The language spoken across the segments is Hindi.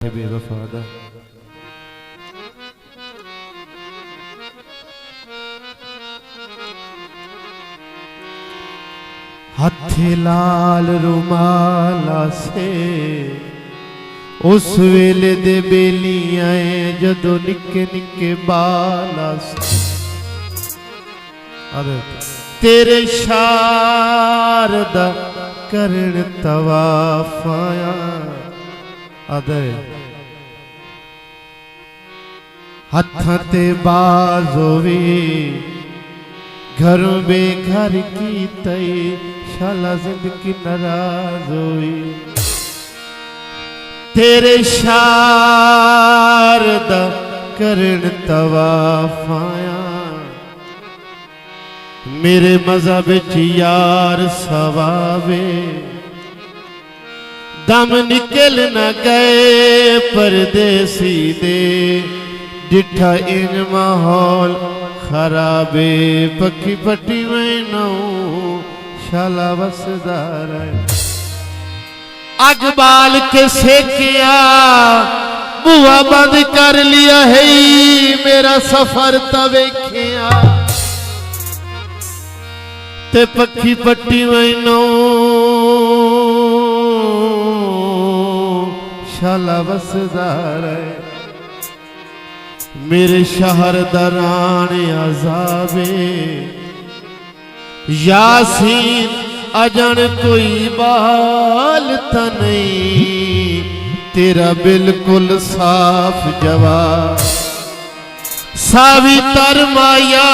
बेवफादा हथे लाल रुमाला से उस वेले दे बेलियां जदों निके निके बाला से तेरे शारदा करण तवाफाया अदे हथा ते बाजोवी घरों बेघर की तय शाला जिंदगी नाराज हुई तेरे शारदा करण तवाफाया मेरे मज़हब च यार सवावे दम निकल न गए परदेसी दे डिठा इन माहौल खराबे पक्की पट्टी में नौ शाला वसदार अग बाल के सेकिया बुआ बंद कर लिया है मेरा सफर तवेखिया ते पक्की पट्टी में नौ शाला वसदार मेरे शहर दरान अजाबे यासीन अजन कोई बाल नहीं तेरा बिल्कुल साफ जवाब सावी तरमाया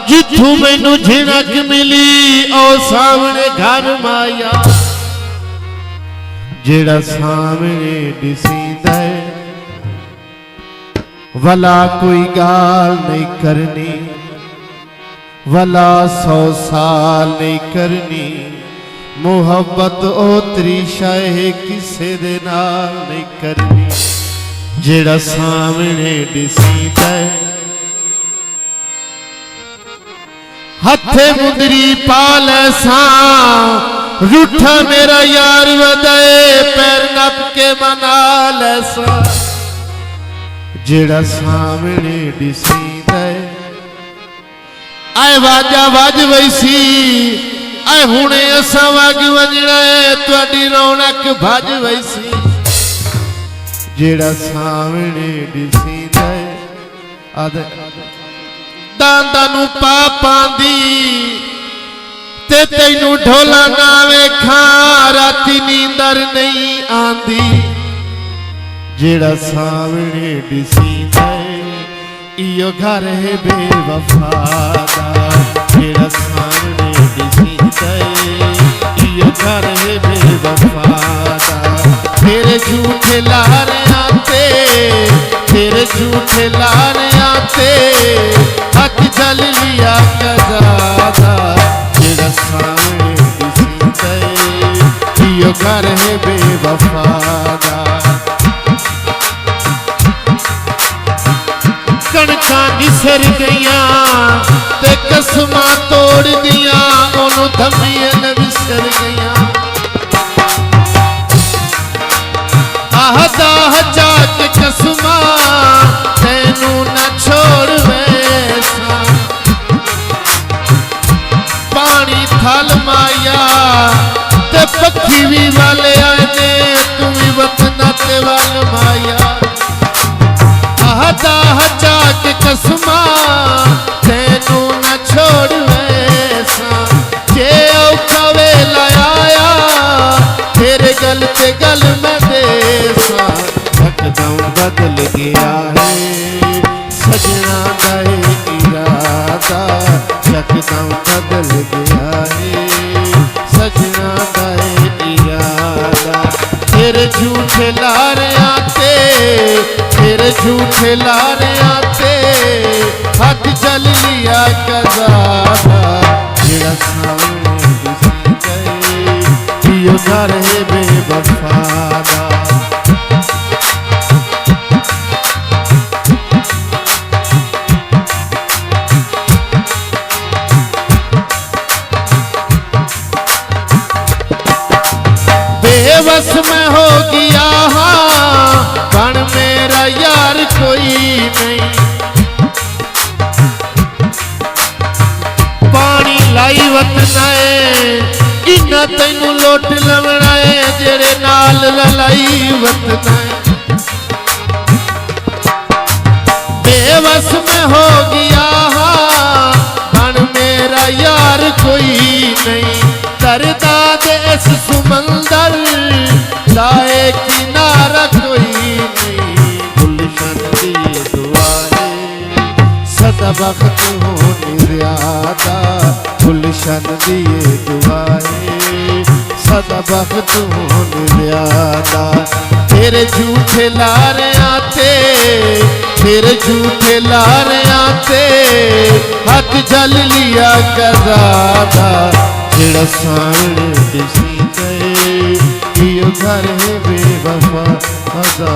जिथू मैनू झिणक मिली ओ सामने घर माया जेड़ा सामने दिसींदा है वला कोई गाल नहीं करनी वला 100 साल नहीं करनी मुहब्बत ओतरी शाह किसे दे नाल नहीं करनी जेड़ा सामने दिसींदा है हथे मुंदरी पाल सा रूठा मेरा यार वदे पैर नप के मना लैसा जेड़ा सामने दिसींदा है आए वाजा वज वैसी आए हुणे असा वग वजना है तुहाडी रौनक भज वैसी जेड़ा सामने दिसींदा है आदे दांदा नू पापांदी ते तैनू ढोला ना वेखा राती नींदर नहीं आंदी जेड़ा सामने दिसींदा है इयो घर है बेवफादा जेड़ा सामने दिसींदा है इयो घर है बेवफादा तेरे झूठे लारे आते तेरे झूठे लारे आते हक जल लिया कजादा जेड़ा सामने दिसींदा है इयो घर है बेवफादा कणका निसर गईया ते कसमा तोड़ दिया ओनू धमियन विसर गईया आहदा जाके कसमा तैनू न छोड़ वैसा पानी थल माया ते पक्षी भी वाले आए ने तू भी वतन ते वाल माया आहदा जाके कसमा तैनू न छोड़ वैसा जे औखा वेला आया तेरे गल ते गल मैं देसा यकदम बदल गया है सजना दा इरादा यकदम बदल गया है सजना दा इरादा तेरे झूठे लारे आते तेरे झूठे लारे आते हक जल लिया कजादा जेड़ा सामने दिसींदा है इयो घर है बेवफादा बेबस में हो गया हाँ ना तैनू लोट लवना है जेरे नाल ललाई वतना है। बेबस में हो गया बन मेरा यार कोई नहीं, दर्दा दे इस सुमंदर लाए किनारा कोई नहीं। गुलशन दी दुआए सदा वक्त होने ज़्यादा, गुलशन दी दुआए सदा वक्त होने ज़्यादा। तेरे झूठे लारे आते, तेरे झूठे लारे आते हाथ जल लिया कज़ादा। जेड़ा सामने दिसी गए यो घर है बेवफा अदा।